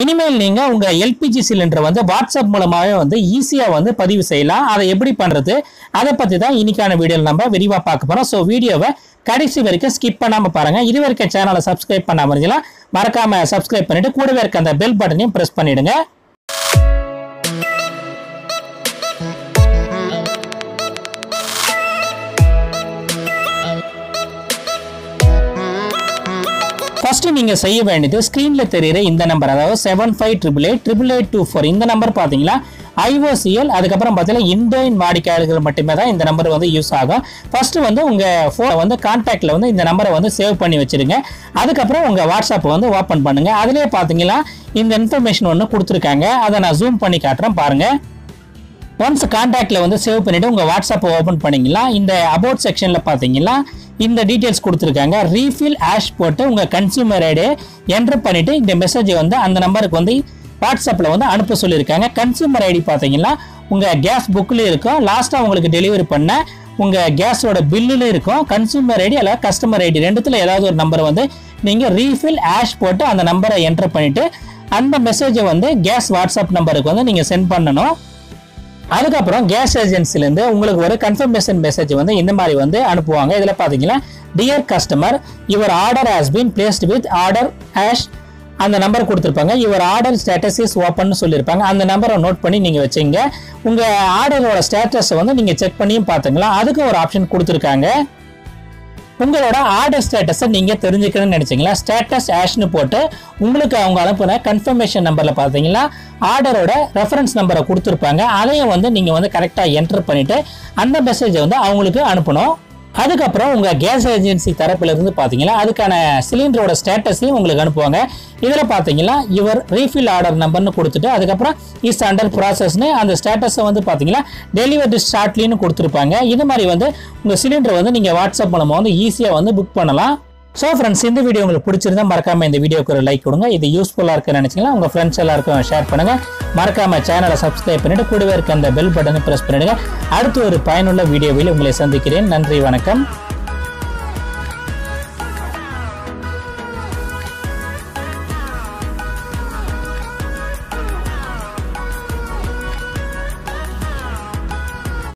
இனிமேல் நீங்க உங்க எல்பிஜி சிலிண்டர் வந்து வாட்ஸ்அப் மூலமாவே வந்து ஈஸியா வந்து பதிவு செய்யலாம். அதை எப்படி பண்றது அதை பத்தி தான் இன்னைக்கான வீடியோல நம்ம விரிவா பார்க்க போறோம். சோ வீடியோவை கடைசி வரைக்கும் ஸ்கிப் பண்ணாம பாருங்க. இது வரைக்கும் சேனலை சப்ஸ்கிரைப் பண்ணாம இருந்தீங்களா மறக்காம சப்ஸ்கிரைப் பண்ணிட்டு கூடவே இருக்க அந்த பெல் பட்டனையும் பிரஸ் பண்ணிடுங்க. ஃபர்ஸ்ட் நீங்க செய்ய வேண்டியது ஸ்கிரீன்ல தெரியுற இந்த நம்பர், அதாவது 75888824 இந்த நம்பர் பாத்தீங்களா IOCL, அதுக்கப்புறம் பார்த்தீங்கன்னா இண்டோயின் வாடிக்கையாளர்கள் மட்டுமே தான் இந்த நம்பர் வந்து யூஸ் ஆகும். ஃபர்ஸ்ட் வந்து உங்க போனை வந்து கான்டாக்ட்ல வந்து இந்த நம்பரை வந்து சேவ் பண்ணி வச்சிருங்க. அதுக்கப்புறம் உங்க வாட்ஸ்அப் வந்து ஓபன் பண்ணுங்க. அதுலயே பாத்தீங்கன்னா இந்த இன்ஃபர்மேஷன் ஒன்று கொடுத்துருக்காங்க. அதை நான் ஜூம் பண்ணி காட்டுறேன் பாருங்க. ஒன்ஸ் கான்டாக்ட்ல வந்து சேவ் பண்ணிட்டு உங்க வாட்ஸ்அப் ஓபன் பண்ணீங்களா, இந்த அபவுட் செக்ஷன்ல பாத்தீங்கன்னா இந்த டீடைல்ஸ் கொடுத்துருக்காங்க. ரீஃபில் ஆஷ் போட்டு உங்க கன்சியூமர் ஐடி என்டர் பண்ணிட்டு இந்த மெசேஜ் வந்து அந்த நம்பருக்கு வந்து வாட்ஸ்அப்ல வந்து அனுப்ப சொல்லியிருக்காங்க. கன்சியூமர் ஐடி பாத்தீங்கன்னா உங்க கேஸ் புக்ல இருக்கும். லாஸ்டா உங்களுக்கு டெலிவரி பண்ண உங்க கேஸோட பில்லுல இருக்கும். கன்சியூமர் ஐடி அல்ல கஸ்டமர் ஐடி ரெண்டுத்துல ஏதாவது ஒரு நம்பர் வந்து நீங்க ரீஃபில் ஆஷ் போட்டு அந்த நம்பரை என்டர் பண்ணிட்டு அந்த மெசேஜை வந்து கேஸ் வாட்ஸ்அப் நம்பருக்கு வந்து நீங்க சென்ட் பண்ணணும். அதுக்கப்புறம் கேஸ் ஏஜென்சிலேருந்து உங்களுக்கு ஒரு கன்ஃபர்மேஷன் மெசேஜ் வந்து இந்த மாதிரி வந்து அனுப்புவாங்க. இதில் பார்த்தீங்கன்னா dear customer your order has been placed with order hash அந்த நம்பர் கொடுத்துருப்பாங்க. Your order status is open சொல்லியிருப்பாங்க. அந்த நம்பரை நோட் பண்ணி நீங்கள் வச்சுங்க. உங்கள் ஆர்டரோட ஸ்டேட்டஸை வந்து நீங்கள் செக் பண்ணியும் பார்த்துங்களா. அதுக்கு ஒரு ஆப்ஷன் கொடுத்துருக்காங்க. உங்களோட ஆர்டர் ஸ்டேட்டஸை நீங்கள் தெரிஞ்சுக்கணும்னு நினச்சிங்களா, ஸ்டேட்டஸ் ஆஷ்னு போட்டு உங்களுக்கு அவங்க அனுப்புன கன்ஃபர்மேஷன் நம்பரில் பார்த்தீங்கன்னா ஆர்டரோட ரெஃபரன்ஸ் நம்பரை கொடுத்துருப்பாங்க. அதையும் வந்து நீங்கள் வந்து கரெக்டாக என்டர் பண்ணிவிட்டு அந்த மெசேஜை வந்து அவங்களுக்கு அனுப்பணும். அதுக்கப்புறம் உங்கள் கேஸ் ஏஜென்சி தரப்பிலிருந்து பார்த்தீங்கன்னா அதுக்கான சிலிண்டரோட ஸ்டேட்டஸையும் உங்களுக்கு அனுப்புவாங்க. இதில் பார்த்தீங்கன்னா யுவர் ரீஃபில் ஆர்டர் நம்பர்னு கொடுத்துட்டு அதுக்கப்புறம் இஸ் அண்டர் ப்ராசஸ்னு அந்த ஸ்டேட்டஸை வந்து பார்த்தீங்கன்னா டெலிவரி ஷார்ட்லின்னு கொடுத்துருப்பாங்க. இது மாதிரி வந்து உங்கள் சிலிண்டர் வந்து நீங்கள் வாட்ஸ்அப் மூலமாக வந்து ஈஸியாக வந்து புக் பண்ணலாம். ஸோ ஃப்ரெண்ட்ஸ், இந்த வீடியோ உங்களுக்கு பிடிச்சிருந்தா மறக்காம இந்த வீடியோக்கு ஒரு லைக் கொடுங்க. இது யூஸ்ஃபுல்லாக இருக்குன்னு நினச்சிங்கன்னா உங்கள் ஃப்ரெண்ட்ஸ் எல்லாருக்கும் ஷேர் பண்ணுங்கள். மறக்காம சேனலை சப்ஸ்கிரைப் பண்ணிட்டு கூடவே இருக்க அந்த பெல் பட்டனை ப்ரெஸ் பண்ணிடுங்க. அடுத்து ஒரு பயனுள்ள வீடியோவில் உங்களை சந்திக்கிறேன். நன்றி, வணக்கம்.